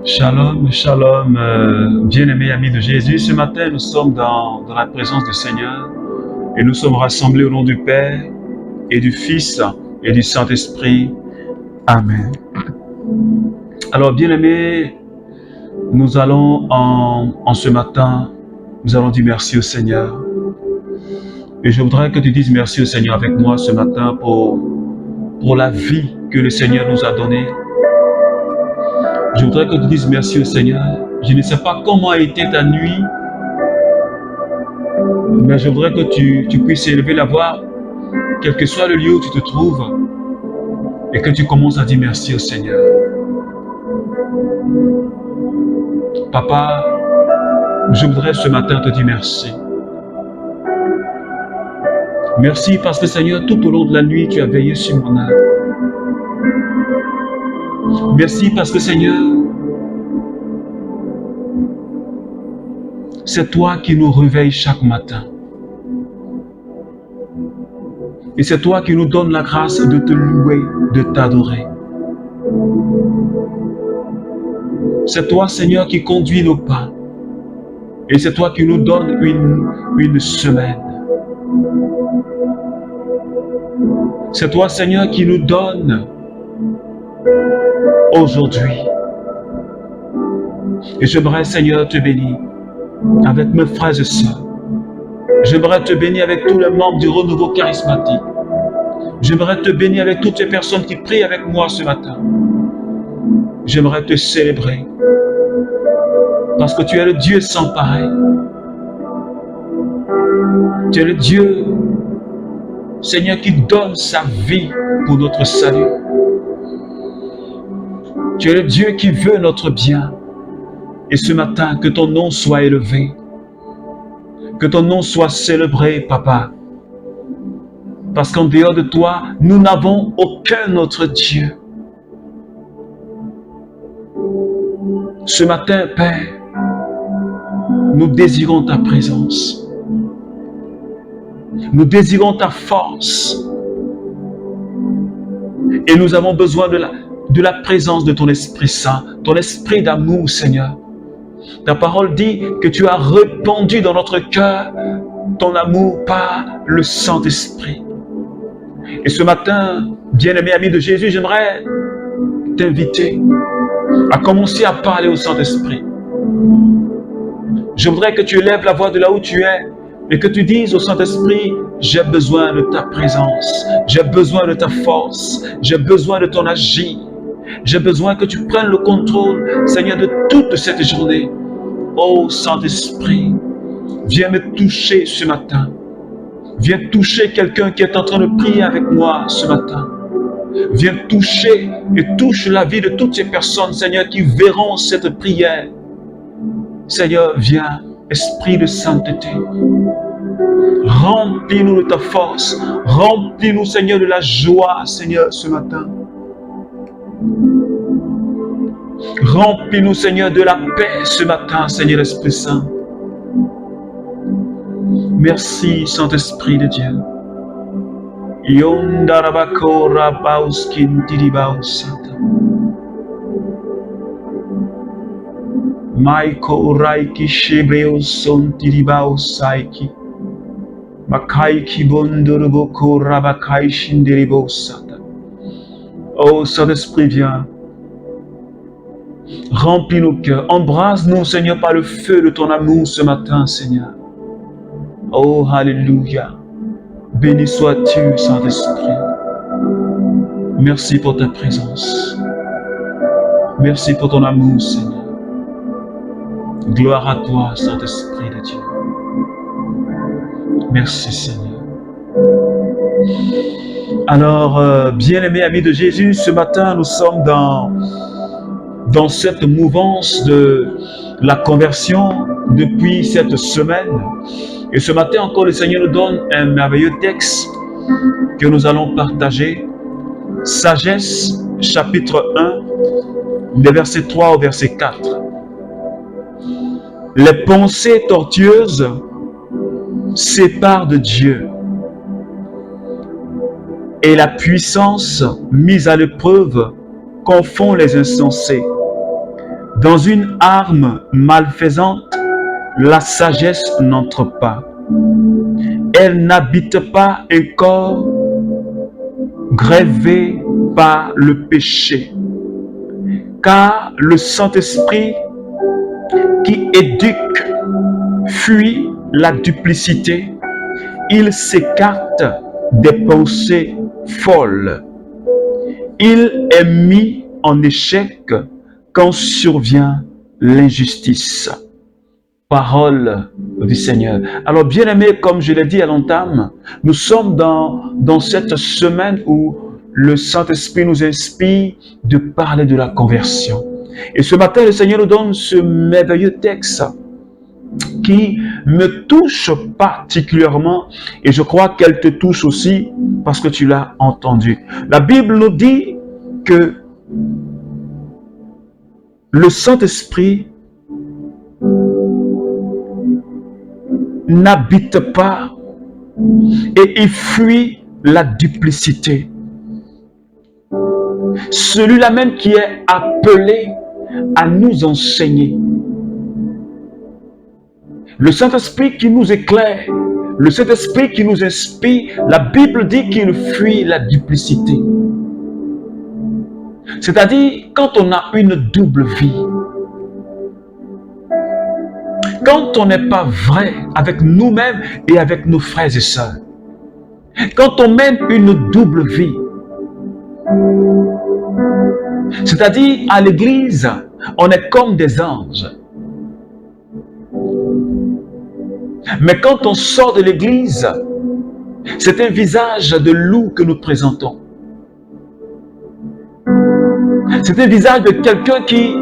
Shalom, shalom, bien-aimés amis de Jésus. Ce matin, nous sommes dans la présence du Seigneur et nous sommes rassemblés au nom du Père et du Fils et du Saint-Esprit. Amen. Alors, bien-aimés, nous allons en ce matin, nous allons dire merci au Seigneur. Et je voudrais que tu dises merci au Seigneur avec moi ce matin pour la vie que le Seigneur nous a donnée. Je voudrais que tu dises merci au Seigneur. Je ne sais pas comment a été ta nuit, mais je voudrais que tu puisses élever la voix, quel que soit le lieu où tu te trouves, et que tu commences à dire merci au Seigneur. Papa, je voudrais ce matin te dire merci. Merci parce que Seigneur, tout au long de la nuit, tu as veillé sur mon âme. Merci parce que Seigneur, c'est toi qui nous réveilles chaque matin. Et c'est toi qui nous donnes la grâce de te louer, de t'adorer. C'est toi, Seigneur, qui conduis nos pas. Et c'est toi qui nous donnes une semaine. C'est toi, Seigneur, qui nous donne aujourd'hui. Et j'aimerais, Seigneur, te bénir avec mes frères et sœurs. J'aimerais te bénir avec tous les membres du renouveau charismatique. J'aimerais te bénir avec toutes les personnes qui prient avec moi ce matin. J'aimerais te célébrer parce que tu es le Dieu sans pareil. Tu es le Dieu, Seigneur, qui donne sa vie pour notre salut. Tu es le Dieu qui veut notre bien. Et ce matin, que ton nom soit élevé. Que ton nom soit célébré, Papa. Parce qu'en dehors de toi, nous n'avons aucun autre Dieu. Ce matin, Père, nous désirons ta présence. Nous désirons ta force. Et nous avons besoin de la présence de ton Esprit Saint, ton Esprit d'amour, Seigneur. Ta parole dit que tu as répandu dans notre cœur ton amour par le Saint-Esprit. Et ce matin, bien-aimé ami de Jésus, j'aimerais t'inviter à commencer à parler au Saint-Esprit. Je voudrais que tu élèves la voix de là où tu es et que tu dises au Saint-Esprit, j'ai besoin de ta présence, j'ai besoin de ta force, j'ai besoin de ton agir. J'ai besoin que tu prennes le contrôle, Seigneur, de toute cette journée. Oh Saint-Esprit, viens me toucher ce matin. Viens toucher quelqu'un qui est en train de prier avec moi ce matin. Viens toucher et touche la vie de toutes ces personnes, Seigneur, qui verront cette prière. Seigneur, viens, Esprit de sainteté. Remplis-nous de ta force. Remplis-nous, Seigneur, de la joie, Seigneur, ce matin. Remplis-nous, Seigneur, de la paix ce matin, Seigneur Esprit Saint. Merci, Saint-Esprit de Dieu. Yondarabako rabauskin tiribausata. Maiko raiki shebreo son tiribausaiki. Makaiki bondoroboko rabakai shinderibosata. Oh, Saint-Esprit, viens. Remplis nos cœurs. Embrasse-nous, Seigneur, par le feu de ton amour ce matin, Seigneur. Oh, Alléluia. Béni sois-tu, Saint-Esprit. Merci pour ta présence. Merci pour ton amour, Seigneur. Gloire à toi, Saint-Esprit de Dieu. Merci, Seigneur. Alors, bien-aimés amis de Jésus, ce matin, nous sommes dans cette mouvance de la conversion depuis cette semaine. Et ce matin encore, le Seigneur nous donne un merveilleux texte que nous allons partager. Sagesse, chapitre 1, des versets 3 au verset 4. Les pensées tortueuses séparent de Dieu, et la puissance mise à l'épreuve confond les insensés. Dans une arme malfaisante, la sagesse n'entre pas. Elle n'habite pas un corps grévé par le péché. Car le Saint-Esprit qui éduque fuit la duplicité. Il s'écarte des pensées folles. Il est mis en échec quand survient l'injustice. Parole du Seigneur. Alors, bien-aimés, comme je l'ai dit à l'entame, nous sommes dans cette semaine où le Saint-Esprit nous inspire de parler de la conversion. Et ce matin, le Seigneur nous donne ce merveilleux texte qui me touche particulièrement, et je crois qu'elle te touche aussi parce que tu l'as entendu. La Bible nous dit que le Saint-Esprit n'habite pas et il fuit la duplicité. Celui-là même qui est appelé à nous enseigner. Le Saint-Esprit qui nous éclaire, le Saint-Esprit qui nous inspire, la Bible dit qu'il fuit la duplicité. C'est-à-dire, quand on a une double vie, quand on n'est pas vrai avec nous-mêmes et avec nos frères et sœurs, quand on mène une double vie, c'est-à-dire à l'église, on est comme des anges. Mais quand on sort de l'église, c'est un visage de loup que nous présentons. C'est un visage de quelqu'un qui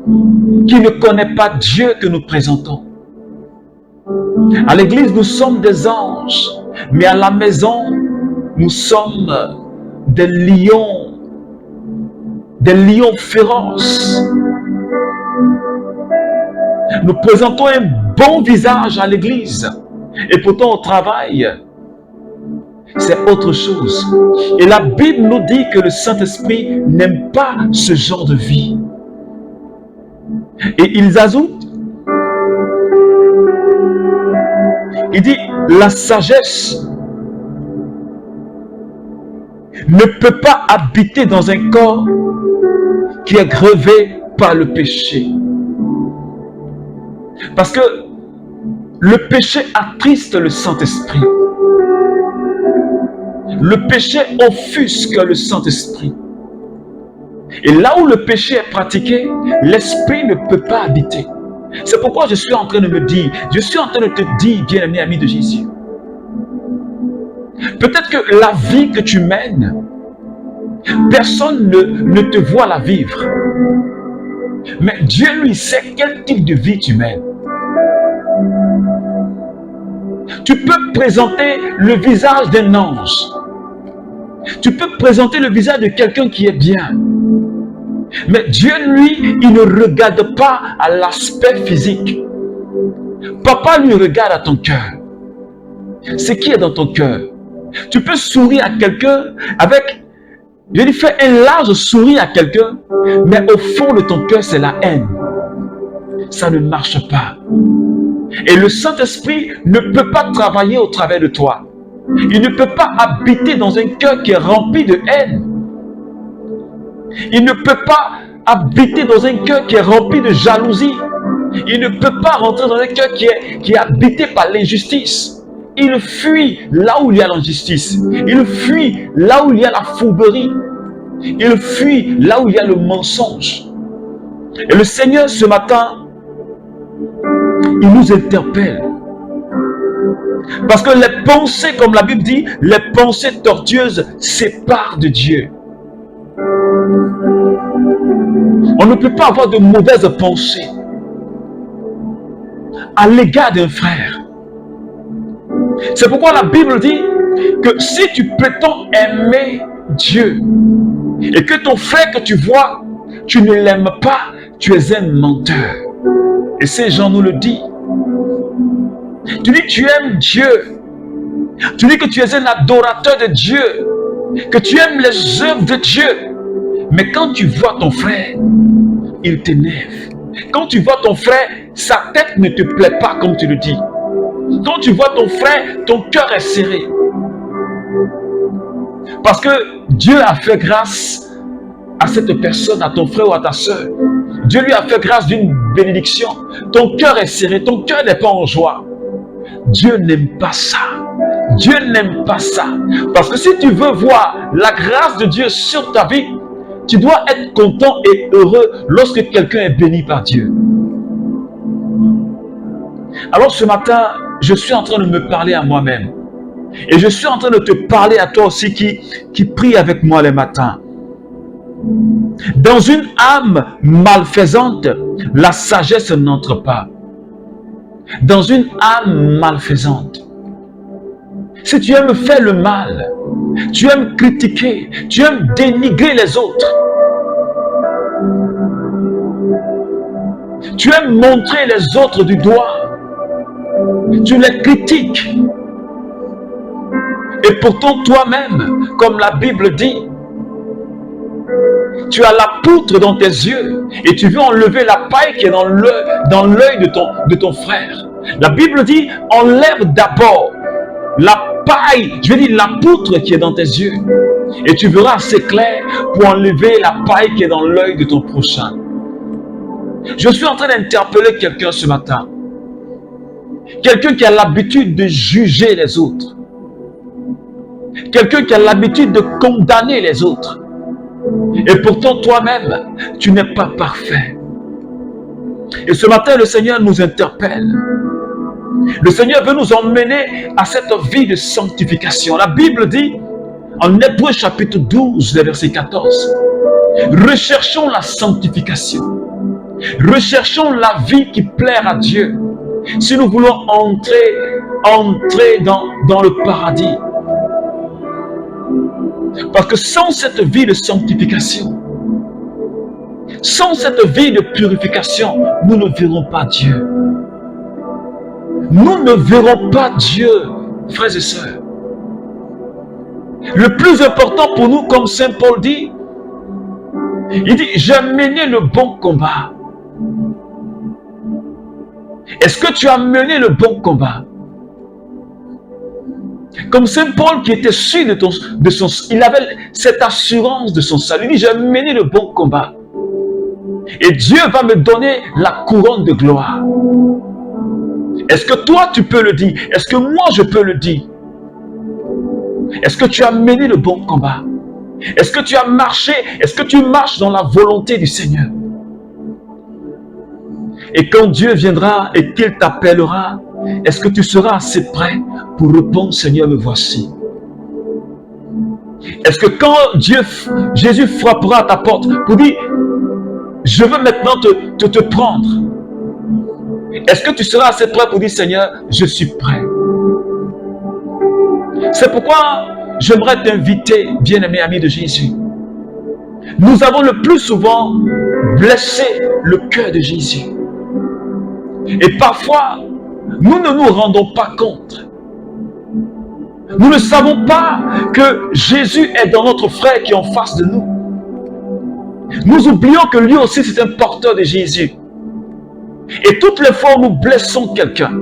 ne connaît pas Dieu que nous présentons. À l'église, nous sommes des anges, mais à la maison, nous sommes des lions féroces. Nous présentons un bon visage à l'église, et pourtant au travail, c'est autre chose. Et la Bible nous dit que le Saint-Esprit n'aime pas ce genre de vie. Et ils ajoutent, il dit, la sagesse ne peut pas habiter dans un corps qui est grevé par le péché. Parce que le péché attriste le Saint-Esprit. Le péché offusque le Saint-Esprit. Et là où le péché est pratiqué, l'Esprit ne peut pas habiter. C'est pourquoi je suis en train de me dire, je suis en train de te dire, bien-aimé ami de Jésus, peut-être que la vie que tu mènes, personne ne te voit la vivre. Mais Dieu, lui, sait quel type de vie tu mènes. Tu peux présenter le visage d'un ange. Tu peux présenter le visage de quelqu'un qui est bien. Mais Dieu, lui, il ne regarde pas à l'aspect physique. Papa, lui, regarde à ton cœur. Ce qui est dans ton cœur. Tu peux sourire à quelqu'un avec... Je lui fais un large sourire à quelqu'un, mais au fond de ton cœur, c'est la haine. Ça ne marche pas. Et le Saint-Esprit ne peut pas travailler au travers de toi. Il ne peut pas habiter dans un cœur qui est rempli de haine. Il ne peut pas habiter dans un cœur qui est rempli de jalousie. Il ne peut pas rentrer dans un cœur qui est habité par l'injustice. Il fuit là où il y a l'injustice. Il fuit là où il y a la fourberie. Il fuit là où il y a le mensonge. Et le Seigneur, ce matin, il nous interpelle. Parce que les pensées, comme la Bible dit, les pensées tortueuses séparent de Dieu. On ne peut pas avoir de mauvaises pensées à l'égard d'un frère. C'est pourquoi la Bible dit que si tu prétends aimer Dieu et que ton frère que tu vois, tu ne l'aimes pas, tu es un menteur. Et ces gens nous le disent. Tu dis que tu aimes Dieu. Tu dis que tu es un adorateur de Dieu. Que tu aimes les œuvres de Dieu. Mais quand tu vois ton frère, il t'énerve. Quand tu vois ton frère, sa tête ne te plaît pas comme tu le dis. Quand tu vois ton frère, ton cœur est serré. Parce que Dieu a fait grâce à cette personne, à ton frère ou à ta soeur. Dieu lui a fait grâce d'une bénédiction. Ton cœur est serré, ton cœur n'est pas en joie. Dieu n'aime pas ça. Dieu n'aime pas ça. Parce que si tu veux voir la grâce de Dieu sur ta vie, tu dois être content et heureux lorsque quelqu'un est béni par Dieu. Alors ce matin, je suis en train de me parler à moi-même. Et je suis en train de te parler à toi aussi qui prie avec moi les matins. Dans une âme malfaisante, la sagesse n'entre pas. Dans une âme malfaisante. Si tu aimes faire le mal, tu aimes critiquer, tu aimes dénigrer les autres, tu aimes montrer les autres du doigt, tu les critiques, et pourtant toi-même, comme la Bible dit, tu as la poutre dans tes yeux et tu veux enlever la paille qui est dans l'œil de ton frère. La Bible dit, enlève d'abord la paille, je veux dire la poutre qui est dans tes yeux. Et tu verras assez clair pour enlever la paille qui est dans l'œil de ton prochain. Je suis en train d'interpeller quelqu'un ce matin. Quelqu'un qui a l'habitude de juger les autres. Quelqu'un qui a l'habitude de condamner les autres. Et pourtant toi-même, tu n'es pas parfait. Et ce matin, le Seigneur nous interpelle. Le Seigneur veut nous emmener à cette vie de sanctification. La Bible dit, en Hébreux chapitre 12, verset 14, recherchons la sanctification. Recherchons la vie qui plaire à Dieu. Si nous voulons entrer dans le paradis. Parce que sans cette vie de sanctification, sans cette vie de purification, nous ne verrons pas Dieu. Nous ne verrons pas Dieu, frères et sœurs. Le plus important pour nous, comme Saint Paul dit, il dit, j'ai mené le bon combat. Est-ce que tu as mené le bon combat? Comme Saint Paul qui était sûr de son, il avait cette assurance de son salut. Il dit, j'ai mené le bon combat. Et Dieu va me donner la couronne de gloire. Est-ce que toi tu peux le dire? Est-ce que moi je peux le dire? Est-ce que tu as mené le bon combat? Est-ce que tu as marché? Est-ce que tu marches dans la volonté du Seigneur? Et quand Dieu viendra et qu'il t'appellera, est-ce que tu seras assez prêt pour répondre, Seigneur, me voici? Est-ce que quand Jésus frappera à ta porte pour dire, je veux maintenant te prendre, est-ce que tu seras assez prêt pour dire, Seigneur, je suis prêt? C'est pourquoi j'aimerais t'inviter, bien-aimé ami de Jésus. Nous avons le plus souvent blessé le cœur de Jésus. Et parfois, nous ne nous rendons pas compte. Nous ne savons pas que Jésus est dans notre frère qui est en face de nous. Nous oublions que lui aussi c'est un porteur de Jésus. Et toutes les fois où nous blessons quelqu'un,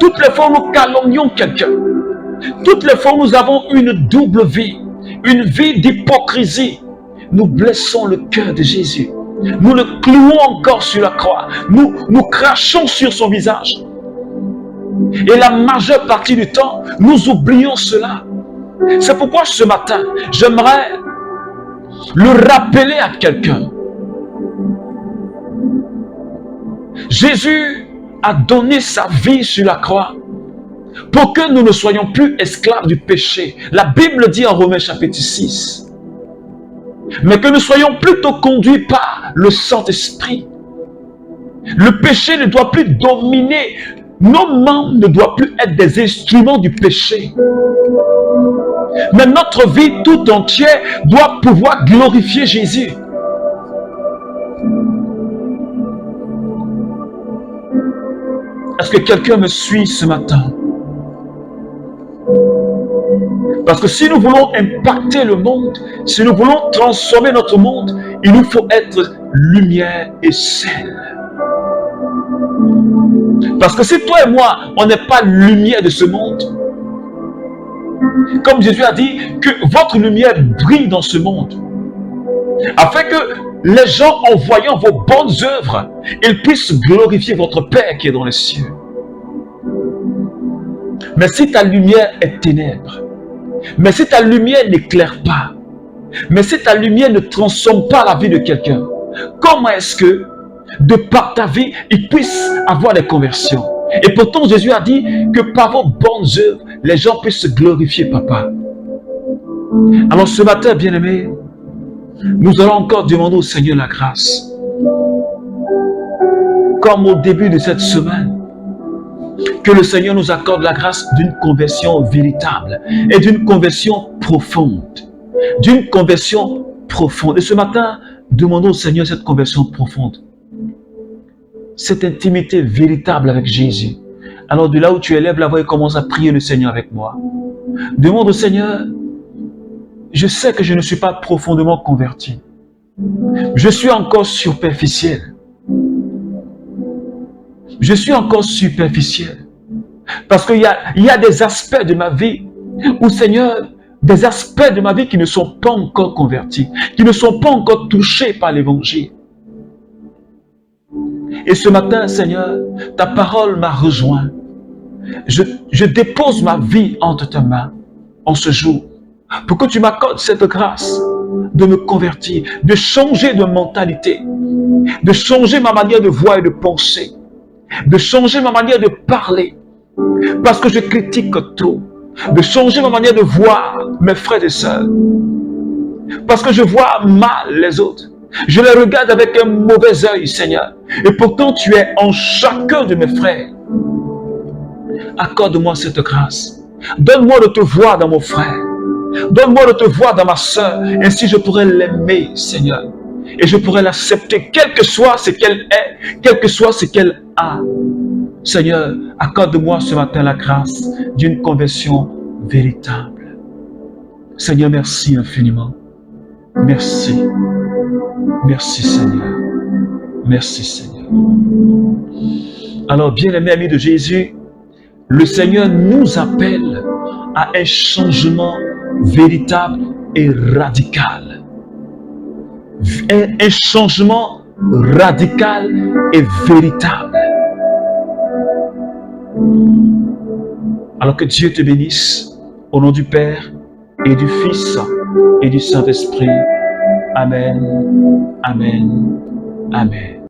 toutes les fois où nous calomnions quelqu'un, toutes les fois où nous avons une double vie, une vie d'hypocrisie, nous blessons le cœur de Jésus. Nous le clouons encore sur la croix. Nous crachons sur son visage. Et la majeure partie du temps, nous oublions cela. C'est pourquoi ce matin, j'aimerais le rappeler à quelqu'un. Jésus a donné sa vie sur la croix pour que nous ne soyons plus esclaves du péché. La Bible dit en Romains chapitre 6. Mais que nous soyons plutôt conduits par le Saint-Esprit. Le péché ne doit plus dominer. Nos membres ne doivent plus être des instruments du péché. Mais notre vie tout entière doit pouvoir glorifier Jésus. Est-ce que quelqu'un me suit ce matin? Parce que si nous voulons impacter le monde, si nous voulons transformer notre monde, il nous faut être lumière et sel. Parce que si toi et moi, on n'est pas lumière de ce monde, comme Jésus a dit, que votre lumière brille dans ce monde, afin que les gens, en voyant vos bonnes œuvres, ils puissent glorifier votre Père qui est dans les cieux. Mais si ta lumière est ténèbre, mais si ta lumière n'éclaire pas, mais si ta lumière ne transforme pas la vie de quelqu'un, comment est-ce que, de par ta vie, il puisse avoir des conversions? Et pourtant, Jésus a dit que par vos bonnes œuvres, les gens puissent glorifier Papa. Alors ce matin, bien-aimés, nous allons encore demander au Seigneur la grâce. Comme au début de cette semaine, que le Seigneur nous accorde la grâce d'une conversion véritable et d'une conversion profonde. D'une conversion profonde. Et ce matin, demandons au Seigneur cette conversion profonde. Cette intimité véritable avec Jésus. Alors de là où tu élèves la voix et commence à prier le Seigneur avec moi. Demande au Seigneur, je sais que je ne suis pas profondément converti. Je suis encore superficiel. Je suis encore superficiel. Parce qu'il y a des aspects de ma vie où, Seigneur, des aspects de ma vie qui ne sont pas encore convertis, qui ne sont pas encore touchés par l'évangile. Et ce matin, Seigneur, ta parole m'a rejoint. Je dépose ma vie entre tes mains en ce jour pour que tu m'accordes cette grâce de me convertir, de changer de mentalité, de changer ma manière de voir et de penser, de changer ma manière de parler, parce que je critique trop, de changer ma manière de voir mes frères et sœurs, parce que je vois mal les autres. Je les regarde avec un mauvais œil, Seigneur. Et pourtant, tu es en chacun de mes frères. Accorde-moi cette grâce. Donne-moi de te voir dans mon frère. Donne-moi de te voir dans ma sœur. Ainsi, je pourrai l'aimer, Seigneur. Et je pourrai l'accepter, quel que soit ce qu'elle est, quel que soit ce qu'elle a. Seigneur, accorde-moi ce matin la grâce d'une conversion véritable. Seigneur, merci infiniment. Merci. Merci Seigneur. Merci Seigneur. Alors, bien-aimés amis de Jésus, le Seigneur nous appelle à un changement véritable et radical. Un changement radical et véritable. Alors que Dieu te bénisse, au nom du Père et du Fils et du Saint-Esprit. Amen, Amen, Amen.